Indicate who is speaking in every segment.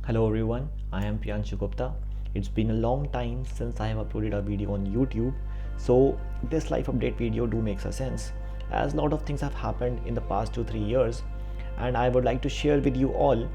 Speaker 1: Hello everyone, I am Priyanshu Gupta. It's been a long time since I have uploaded a video on YouTube, so this life update video do makes a sense as a lot of things have happened in the past 2-3 years, and I would like to share with you all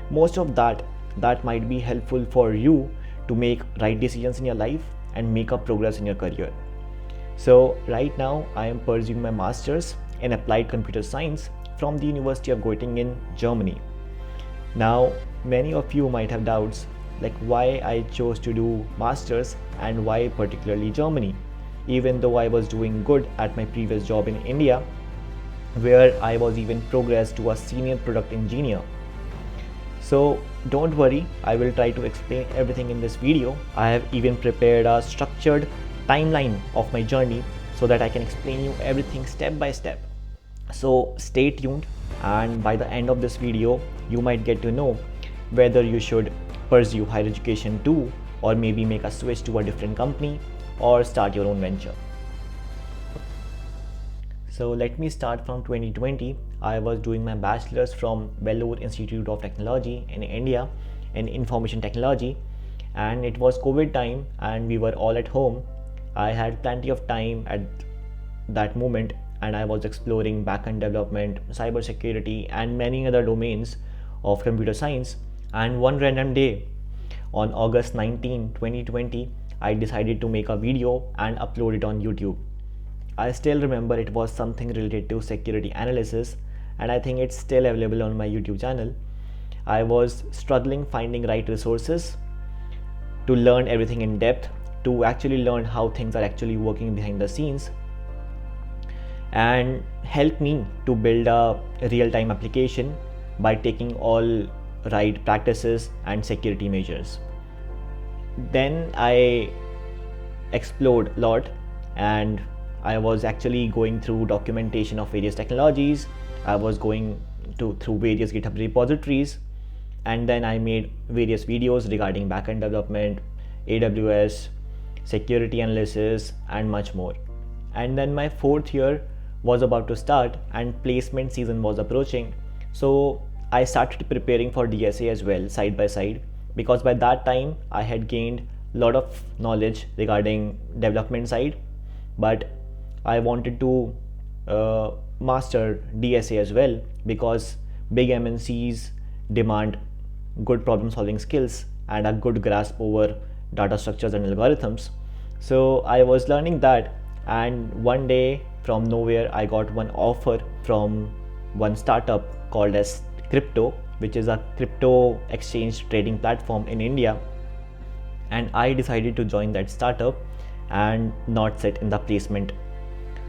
Speaker 1: most of that might be helpful for you to make right decisions in your life and make a progress in your career. So right now I am pursuing my masters in applied computer science from the University of Göttingen in Germany. Now, many of you might have doubts like why I chose to do masters and why particularly Germany, even though I was doing good at my previous job in India, where I was even progressed to a senior product engineer. So don't worry, I will try to explain everything in this video. I have even prepared a structured timeline of my journey so that I can explain you everything step by step. So stay tuned, and by the end of this video you might get to know whether you should pursue higher education too, or maybe make a switch to a different company or start your own venture. So let me start from 2020. I was doing my bachelor's from Vellore Institute of Technology in India in information technology, and it was COVID time and we were all at home. I had plenty of time at that moment, and I was exploring backend development, cybersecurity, and many other domains of computer science. And one random day on August 19, 2020, I decided to make a video and upload it on YouTube. I still remember it was something related to security analysis, and I think it's still available on my YouTube channel. I was struggling finding right resources to learn everything in depth, to actually learn how things are actually working behind the scenes, and help me to build a real-time application by taking all right practices and security measures. Then I explored a lot, and I was actually going through documentation of various technologies. I was going through various GitHub repositories, and then I made various videos regarding backend development, AWS, security analysis, and much more. And then my fourth year was about to start and placement season was approaching, so I started preparing for DSA as well side by side, because by that time I had gained a lot of knowledge regarding development side, but I wanted to master DSA as well, because big MNCs demand good problem solving skills and a good grasp over data structures and algorithms. So I was learning that, and one day from nowhere I got one offer from one startup called as Crypto, which is a crypto exchange trading platform in India, and I decided to join that startup and not sit in the placement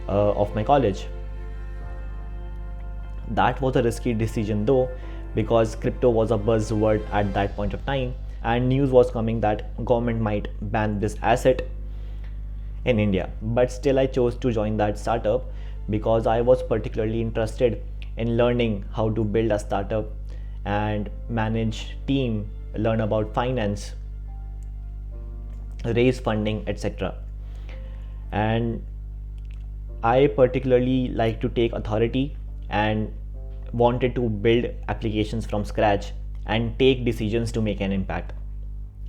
Speaker 1: of my college. That was a risky decision though, because crypto was a buzzword at that point of time, and news was coming that government might ban this asset in India. But still I chose to join that startup because I was particularly interested in learning how to build a startup and manage team, learn about finance, raise funding, etc. And I particularly like to take authority and wanted to build applications from scratch and take decisions to make an impact.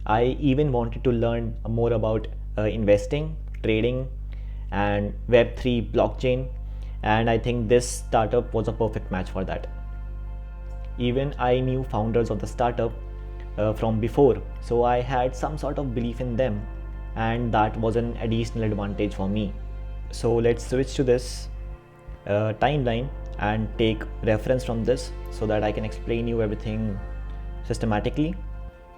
Speaker 1: I even wanted to learn more about investing, trading, and Web3 blockchain, and I think this startup was a perfect match for that. Even I knew founders of the startup from before, so I had some sort of belief in them, and that was an additional advantage for me. So let's switch to this timeline and take reference from this so that I can explain you everything systematically.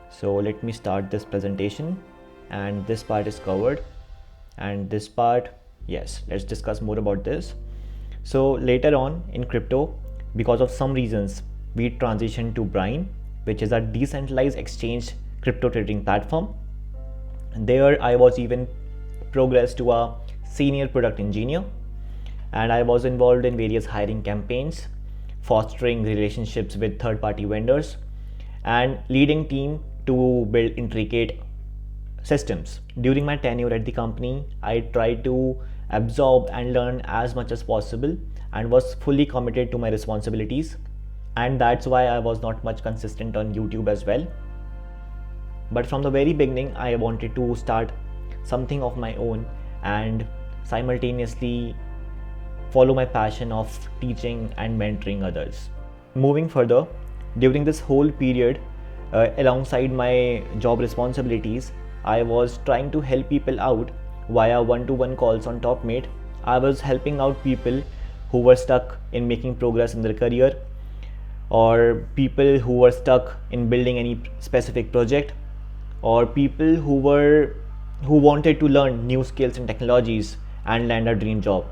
Speaker 1: So let me start this presentation, and this part is covered, and this part, yes, let's discuss more about this. So later on in crypto, because of some reasons, we transitioned to Brine, which is a decentralized exchange crypto trading platform. There I was even progressed to a senior product engineer, and I was involved in various hiring campaigns, fostering relationships with third-party vendors, and leading team to build intricate systems. During my tenure at the company, I tried to absorb and learn as much as possible and was fully committed to my responsibilities, and that's why I was not much consistent on YouTube as well. But from the very beginning, I wanted to start something of my own and simultaneously follow my passion of teaching and mentoring others. Moving further, during this whole period, alongside my job responsibilities, I was trying to help people out via one-to-one calls on TopMate. I was helping out people who were stuck in making progress in their career, or people who were stuck in building any specific project, or people who wanted to learn new skills and technologies and land a dream job.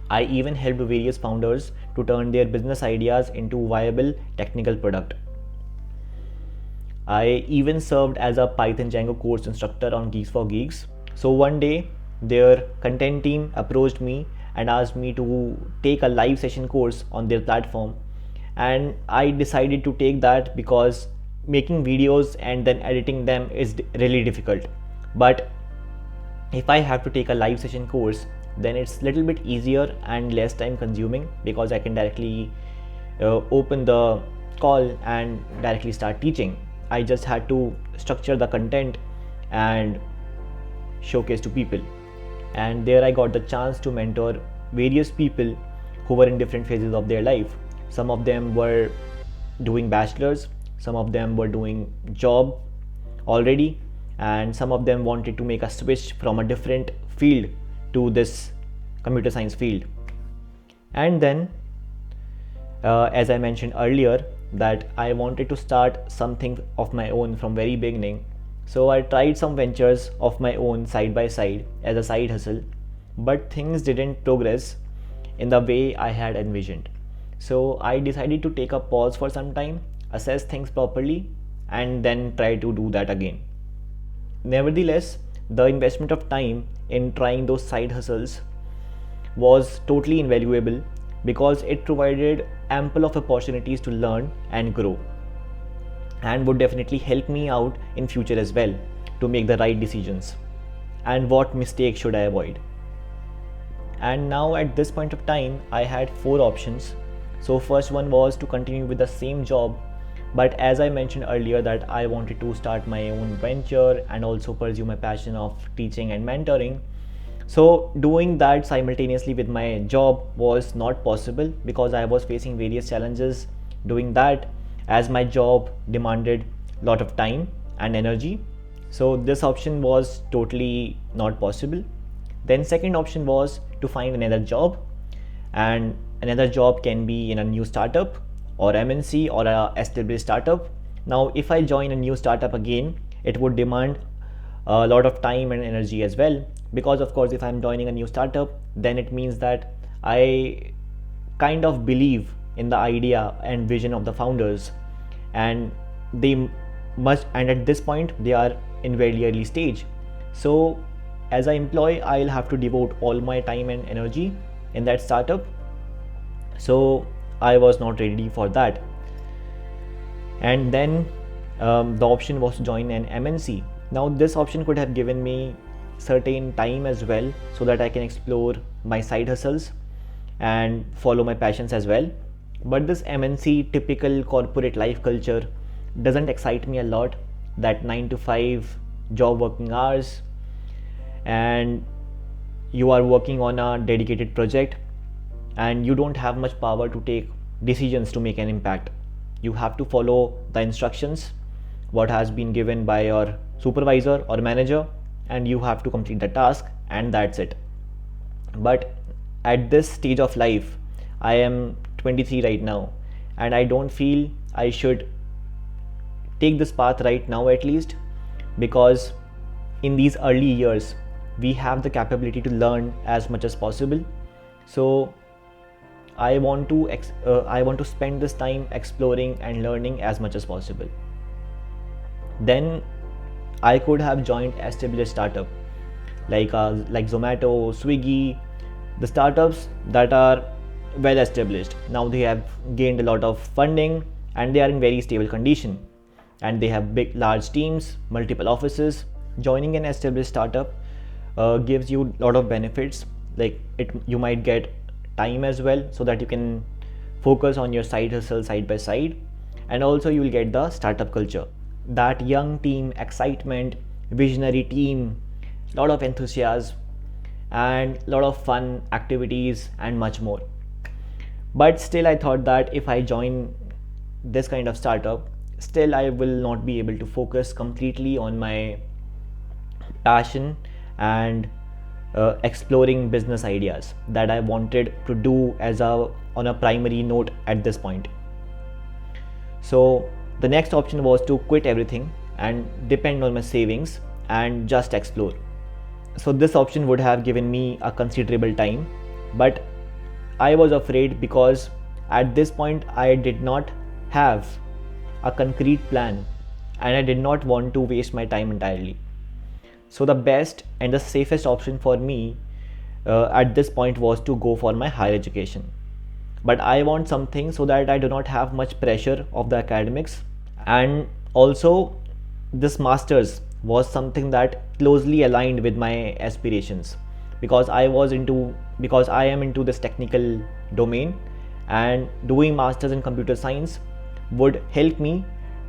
Speaker 1: I even helped various founders to turn their business ideas into viable technical product. I even served as a Python Django course instructor on GeeksForGeeks. So one day, their content team approached me and asked me to take a live session course on their platform. And I decided to take that because making videos and then editing them is really difficult. But if I have to take a live session course, then it's a little bit easier and less time consuming because I can directly open the call and directly start teaching. I just had to structure the content and showcase to people. And there I got the chance to mentor various people who were in different phases of their life. Some of them were doing bachelor's, some of them were doing job already, and some of them wanted to make a switch from a different field to this computer science field. And then as I mentioned earlier, that I wanted to start something of my own from very beginning. So I tried some ventures of my own side by side as a side hustle, but things didn't progress in the way I had envisioned. So I decided to take a pause for some time, assess things properly, and then try to do that again. Nevertheless, the investment of time in trying those side hustles was totally invaluable because it provided ample of opportunities to learn and grow, and would definitely help me out in future as well to make the right decisions and what mistakes should I avoid. And now at this point of time, I had 4 options. So first one was to continue with the same job, but as I mentioned earlier that I wanted to start my own venture and also pursue my passion of teaching and mentoring. So doing that simultaneously with my job was not possible because I was facing various challenges doing that, as my job demanded a lot of time and energy. So this option was totally not possible. Then second option was to find another job, and another job can be in a new startup or MNC or a established startup. Now if I join a new startup again, it would demand a lot of time and energy as well, because of course if I'm joining a new startup, then it means that I kind of believe in the idea and vision of the founders, and they must, and at this point they are in very early stage. So as an employee, I'll have to devote all my time and energy in that startup. So I was not ready for that. And then the option was to join an MNC. Now this option could have given me certain time as well so that I can explore my side hustles and follow my passions as well. But this MNC typical corporate life culture doesn't excite me a lot. That 9 to 5 job working hours, and you are working on a dedicated project and you don't have much power to take decisions to make an impact. You have to follow the instructions what has been given by your supervisor or manager, and you have to complete the task, and that's it. But at this stage of life, I am 23 right now, and I don't feel I should take this path right now, at least, because in these early years we have the capability to learn as much as possible. So I want to spend this time exploring and learning as much as possible. Then I could have joined established startup like Zomato, Swiggy, the startups that are well established. Now they have gained a lot of funding and they are in very stable condition, and they have large teams, multiple offices. Joining an established startup gives you a lot of benefits, like you might get time as well so that you can focus on your side hustle side by side, and also you will get the startup culture. that young team, excitement, visionary team, lot of enthusiasm, and lot of fun activities and much more. But still, I thought that if I join this kind of startup, still I will not be able to focus completely on my passion and exploring business ideas that I wanted to do as a on a primary note at this point. So the next option was to quit everything and depend on my savings and just explore. So this option would have given me a considerable time, but I was afraid because at this point I did not have a concrete plan and I did not want to waste my time entirely. So the best and the safest option for me at this point was to go for my higher education. But I want something so that I do not have much pressure of the academics, and also this masters was something that closely aligned with my aspirations because I am into this technical domain, and doing masters in computer science would help me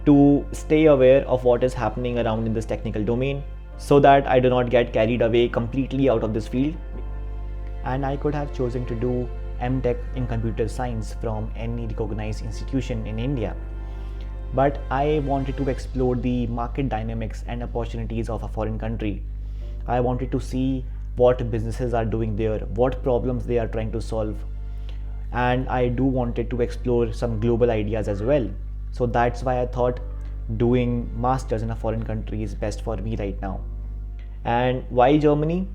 Speaker 1: to stay aware of what is happening around in this technical domain so that I do not get carried away completely out of this field. And I could have chosen to do MTech in computer science from any recognized institution in India. But I wanted to explore the market dynamics and opportunities of a foreign country. I wanted to see what businesses are doing there, what problems they are trying to solve. And I do wanted to explore some global ideas as well. So that's why I thought doing masters in a foreign country is best for me right now. And why Germany?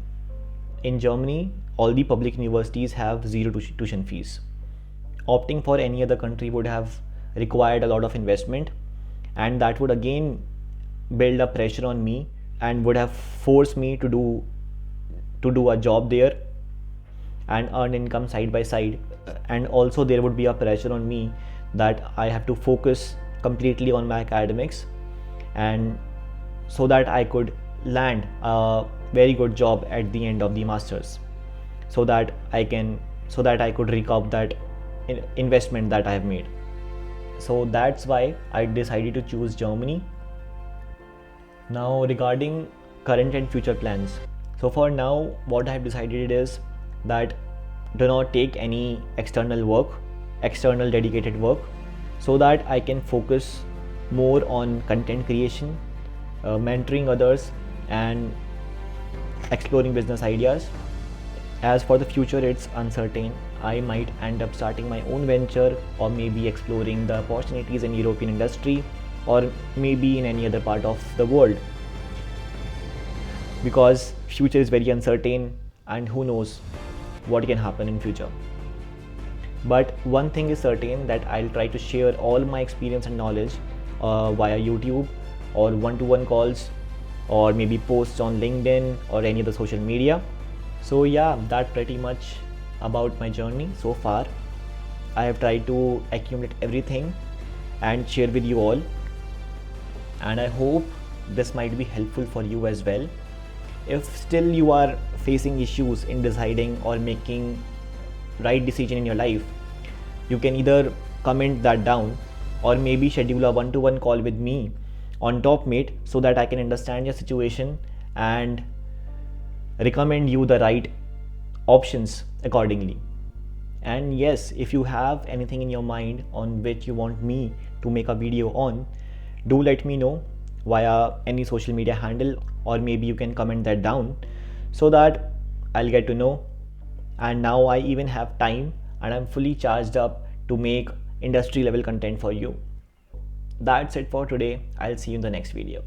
Speaker 1: In Germany, all the public universities have zero tuition fees. Opting for any other country would have required a lot of investment, and that would again build a pressure on me and would have forced me to do a job there and earn income side by side. And also there would be a pressure on me that I have to focus completely on my academics, and so that I could land a very good job at the end of the masters, so that I could recoup that investment that I have made. So that's why I decided to choose Germany. Now regarding current and future plans. So for now, what I have decided is that do not take any external dedicated work, so that I can focus more on content creation, mentoring others, and exploring business ideas. As for the future, it's uncertain. I might end up starting my own venture, or maybe exploring the opportunities in European industry, or maybe in any other part of the world, because future is very uncertain and who knows what can happen in future. But one thing is certain, that I'll try to share all my experience and knowledge via YouTube or one-to-one calls, or maybe posts on LinkedIn or any other social media. So yeah, that pretty much about my journey so far. I have tried to accumulate everything and share with you all, and I hope this might be helpful for you as well. If still you are facing issues in deciding or making right decision in your life, you can either comment that down or maybe schedule a one-to-one call with me on TopMate, so that I can understand your situation and recommend you the right options accordingly. And yes, if you have anything in your mind on which you want me to make a video on, do let me know via any social media handle, or maybe you can comment that down so that I'll get to know. And now I even have time and I'm fully charged up to make industry level content for you. That's it for today. I'll see you in the next video.